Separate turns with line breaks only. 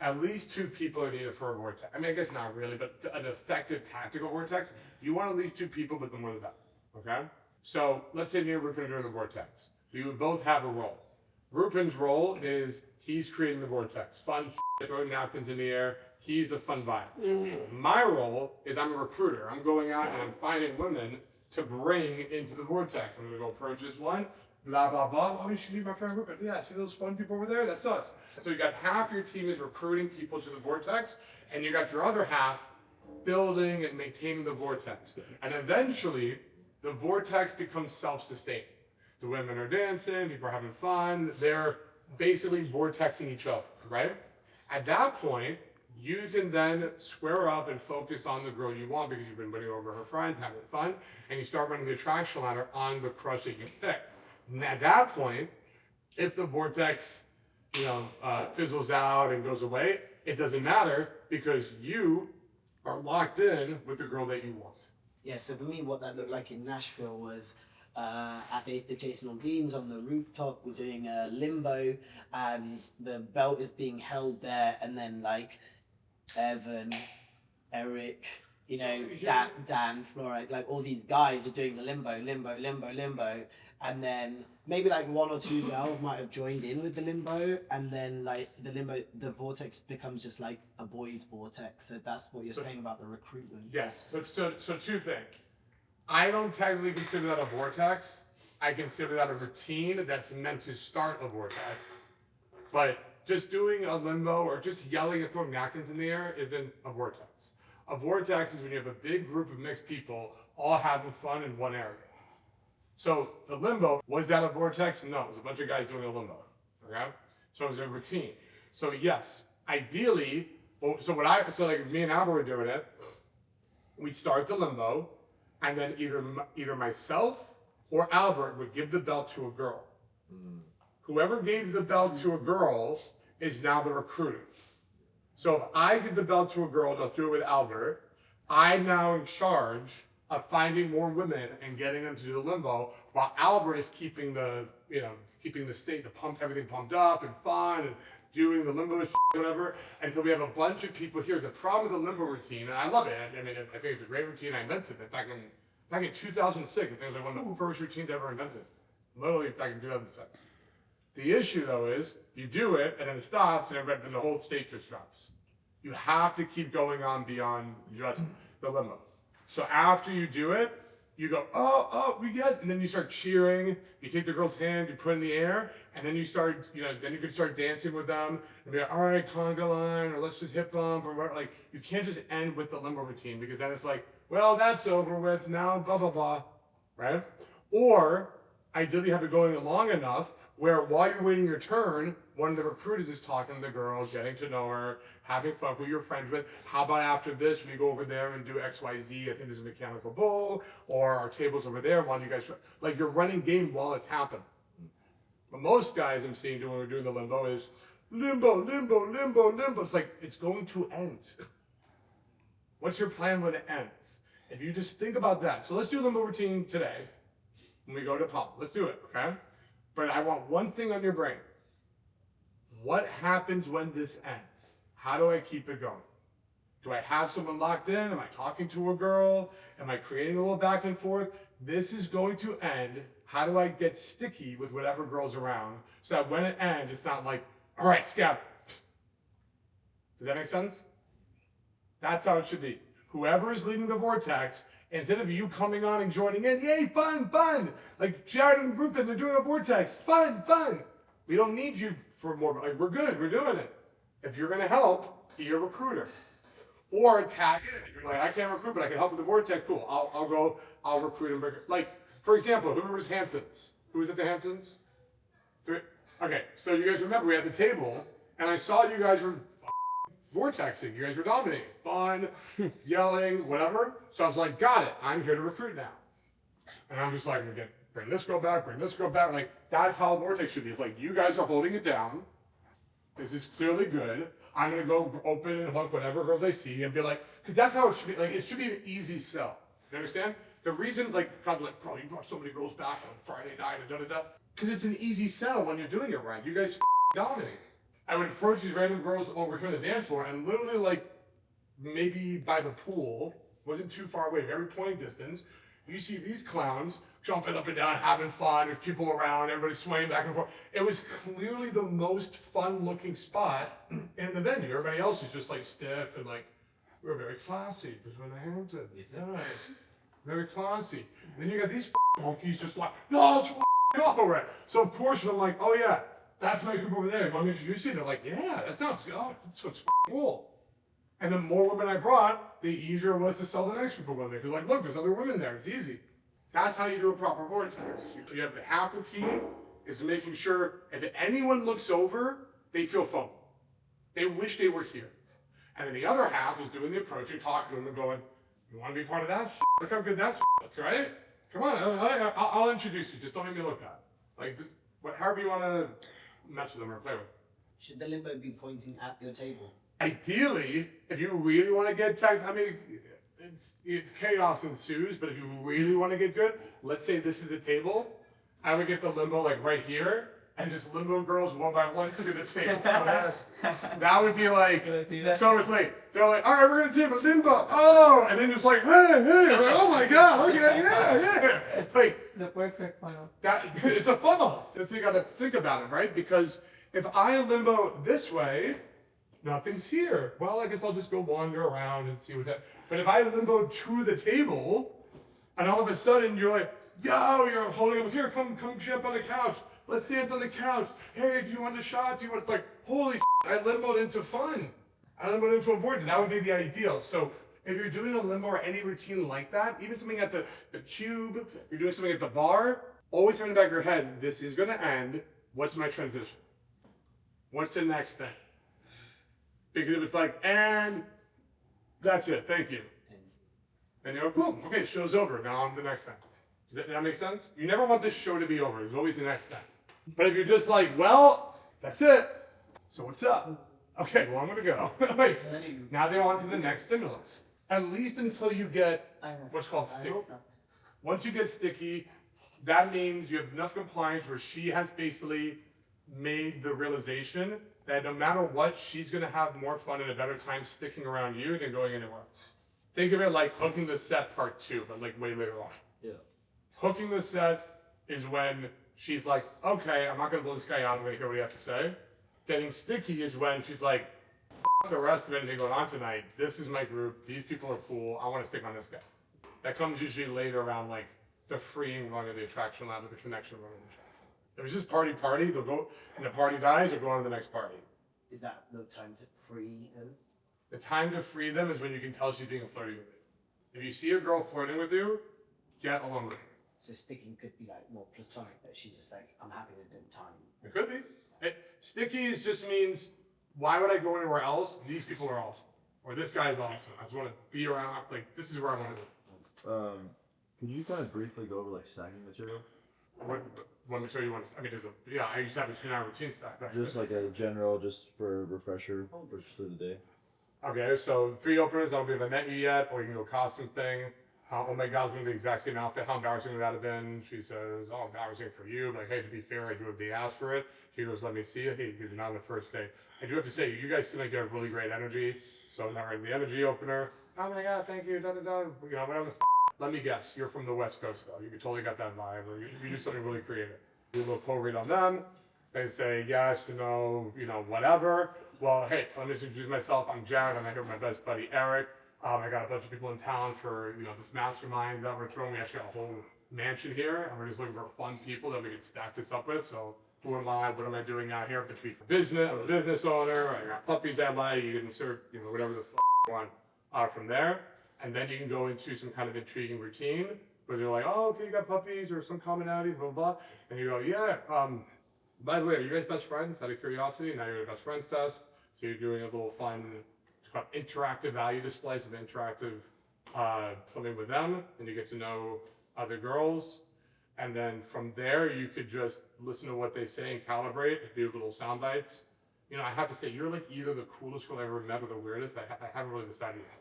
at least 2 people are needed for a vortex. I mean, I guess not really, but an effective tactical vortex, you want at least 2 people, but the more the better, okay? So let's say me and Rupin are doing the vortex. We would both have a role. Rupin's role is he's creating the vortex. Fun shit, throwing napkins in the air. He's the fun vibe. My role is I'm a recruiter. I'm going out and I'm finding women to bring into the vortex. I'm going to go approach this one, blah, blah, blah. Oh, you should meet my friend Rupin. Yeah, see those fun people over there? That's us. So you got half your team is recruiting people to the vortex, and you got your other half building and maintaining the vortex. And eventually, the vortex becomes self-sustaining. The women are dancing, people are having fun, they're basically vortexing each other, right? At that point, you can then square up and focus on the girl you want because you've been winning over her friends, having fun, and you start running the attraction ladder on the crush that you pick. And at that point, if the vortex, fizzles out and goes away, it doesn't matter because you are locked in with the girl that you want.
Yeah, so for me, what that looked like in Nashville was at the Jason Aldean's on the rooftop, we're doing a limbo, and the belt is being held there, and then like Evan, Eric, Dan, Flora, like all these guys are doing the limbo, and then maybe like 1 or 2 girls might have joined in with the limbo, and then like the vortex becomes just like a boys' vortex. So that's what you're saying about the recruitment.
Yes. So 2 things. I don't technically consider that a vortex. I consider that a routine that's meant to start a vortex. But just doing a limbo or just yelling and throwing napkins in the air isn't a vortex. A vortex is when you have a big group of mixed people all having fun in one area. So the limbo, was that a vortex? No, it was a bunch of guys doing a limbo, okay? So it was a routine. So yes, ideally, so like me and Albert were doing it, we'd start the limbo, and then either myself or Albert would give the belt to a girl. Whoever gave the belt to a girl is now the recruiter. So if I give the belt to a girl, and I'll do it with Albert, I'm now in charge of finding more women and getting them to do the limbo, while Albert is keeping the state, everything pumped up and fun and doing the limbo whatever, until we have a bunch of people here. The problem with the limbo routine, and I love it, I mean, I think it's a great routine. I invented it back in 2006. I think it was like one of the first routines ever invented. Literally back in 2006. The issue though is, you do it and then it stops and then the whole state just drops. You have to keep going on beyond just the limbo. So after you do it, you go, oh, we get it. And then you start cheering. You take the girl's hand, you put it in the air, and then you start, then you can start dancing with them and be like, all right, conga line, or let's just hip bump, or whatever. Like, you can't just end with the limbo routine because then it's like, well, that's over with, now blah, blah, blah, right? Or ideally have it going long enough where while you're waiting your turn, one of the recruiters is talking to the girl, getting to know her, having fun, who you're friends with. How about after this, we go over there and do X, Y, Z. I think there's a mechanical bull, or our table's over there. Why don't you guys, like, you're running game while it's happening. But most guys I'm seeing when we're doing the limbo is limbo. It's like, it's going to end. What's your plan when it ends? If you just think about that. So let's do limbo routine today when we go to pump. Let's do it, okay? But I want one thing on your brain. What happens when this ends? How do I keep it going? Do I have someone locked in? Am I talking to a girl? Am I creating a little back and forth? This is going to end. How do I get sticky with whatever girl's around so that when it ends, it's not like, all right, scatter. Does that make sense? That's how it should be. Whoever is leading the vortex, instead of you coming on and joining in, yay, fun. Like Jared and Rupin, they're doing a vortex. Fun. We don't need you for more, like, we're good, we're doing it. If you're gonna help, be a recruiter. Or tag in. If you're like, I can't recruit, but I can help with the vortex, cool. I'll recruit and bring it. Like, for example, who was Hamptons? Who was at the Hamptons? 3? Okay, so you guys remember we had the table, and I saw you guys were vortexing. You guys were dominating. Fun, yelling, whatever. So I was like, got it. I'm here to recruit now. And I'm just like, bring this girl back. Like, that's how vortex should be. It's like, you guys are holding it down. This is clearly good. I'm going to go open and hook whatever girls I see and be like, because that's how it should be. Like, it should be an easy sell. You understand? The reason, like, God, like, bro, you brought so many girls back on Friday night and da-da-da. Because it's an easy sell when you're doing it right. You guys dominate. I would approach these random girls over here on the dance floor, and literally like maybe by the pool, wasn't too far away, very point distance. You see these clowns jumping up and down, having fun. There's people around, everybody swaying back and forth. It was clearly the most fun-looking spot in the venue. Everybody else is just like stiff and like, we're very classy because we're in the Hamptons. Nice, very classy. And then you got these monkeys just like, no, let's go. So of course I'm like, oh yeah, that's my group over there. You want me to introduce you? They're like, yeah, that sounds good. That's what's cool. And the more women I brought, the easier it was to sell the next group of women. Because like, look, there's other women there. It's easy. That's how you do a proper vortex. You have the half the team is making sure if anyone looks over, they feel FOMO. They wish they were here. And then the other half is doing the approach and talking to them and going, you want to be part of that? Look how good that looks, right? Come on, I'll introduce you. Just don't make me look bad. Like, however you want to mess with them or play with them.
Should the limbo be pointing at your table?
Ideally, if you really want to get tech, I mean, it's chaos ensues, but if you really want to get good, let's say this is the table, I would get the limbo like right here, and just limbo girls one by one to the table. That would be like, so it's like, they're like, all right, we're going to table limbo, oh, and then just like, hey, like, oh my God, okay, yeah. Like,
the perfect funnel.
It's a funnel. So you got to think about it, right? Because if I limbo this way, nothing's here. Well, I guess I'll just go wander around and see what that. But if I limbo to the table, and all of a sudden you're like, yo, you're holding him here, come jump on the couch. Let's dance on the couch. Hey, do you want a shot? Do you want? It's like, holy shit, I limboed into fun. I limboed into a board. That would be the ideal. So if you're doing a limbo or any routine like that, even something at the cube, you're doing something at the bar, always have in the back of your head, this is going to end. What's my transition? What's the next thing? Because if it's like, and that's it, thank you. And you're like, cool, okay, show's over, now on to the next thing. Does that make sense? You never want this show to be over, there's always the next thing. But if you're just like, well, that's it, so what's up? Okay, well, I'm gonna go. Now they're on to the next stimulus. At least until you get what's called sticky. Once you get sticky, that means you have enough compliance where she has basically made the realization that no matter what, she's going to have more fun and a better time sticking around you than going anywhere else. Think of it like hooking the set part 2, but like way later on.
Yeah.
Hooking the set is when she's like, okay, I'm not going to blow this guy out, I'm going to hear what he has to say. Getting sticky is when she's like, the rest of anything going on tonight, this is my group, these people are cool, I want to stick on this guy. That comes usually later around like the freeing run of the attraction lab or the connection run of the attraction. If it's just party, they'll go, and the party dies, they'll go on to the next party.
Is that the time to free them?
The time to free them is when you can tell she's being flirty with you. If you see a girl flirting with you, get alone with her.
So sticking could be like more platonic, that she's just like, I'm having a good time.
It could be. Sticky just means, why would I go anywhere else? These people are awesome. Or this guy's awesome. I just want to be around, like, this is where I want to go.
Could you kind of briefly go over like stacking material?
What material you want? I mean, I used to have a 10-hour routine stack.
Just like a general, just for refresher for the day.
Okay, so 3 openers. I don't believe I met you yet, or you can go costume thing. Oh my God, I was wearing the exact same outfit. How embarrassing would that have been? She says, oh, embarrassing for you. But like, hey, to be fair, I do have the ask for it. She goes, let me see it. Hey, you're not on the first day. I do have to say, you guys seem like you have really great energy. So now we're in the energy opener. Oh my God, thank you. Da da da. You know, whatever. Let me guess, you're from the West Coast though. You totally got that vibe, or you do something really creative. Do a little co-read on them. They say yes, no, whatever. Well, hey, let me introduce myself. I'm Jared. I'm here with my best buddy Eric. I got a bunch of people in town for this mastermind that we're throwing. We actually got a whole mansion here, and we're just looking for fun people that we can stack this up with. So who am I? What am I doing out here? To be for business. I'm a business owner. I got puppies I like. You can insert whatever the you want from there. And then you can go into some kind of intriguing routine where they're like, oh, okay, you got puppies or some commonality, blah, blah, blah. And you go, yeah, by the way, are you guys best friends? Out of curiosity, now you're in a best friends test. So you're doing a little fun, it's called interactive value display, so the interactive something with them, and you get to know other girls. And then from there, you could just listen to what they say and calibrate, do little sound bites. I have to say, you're like either the coolest girl I ever met or the weirdest. I haven't really decided yet.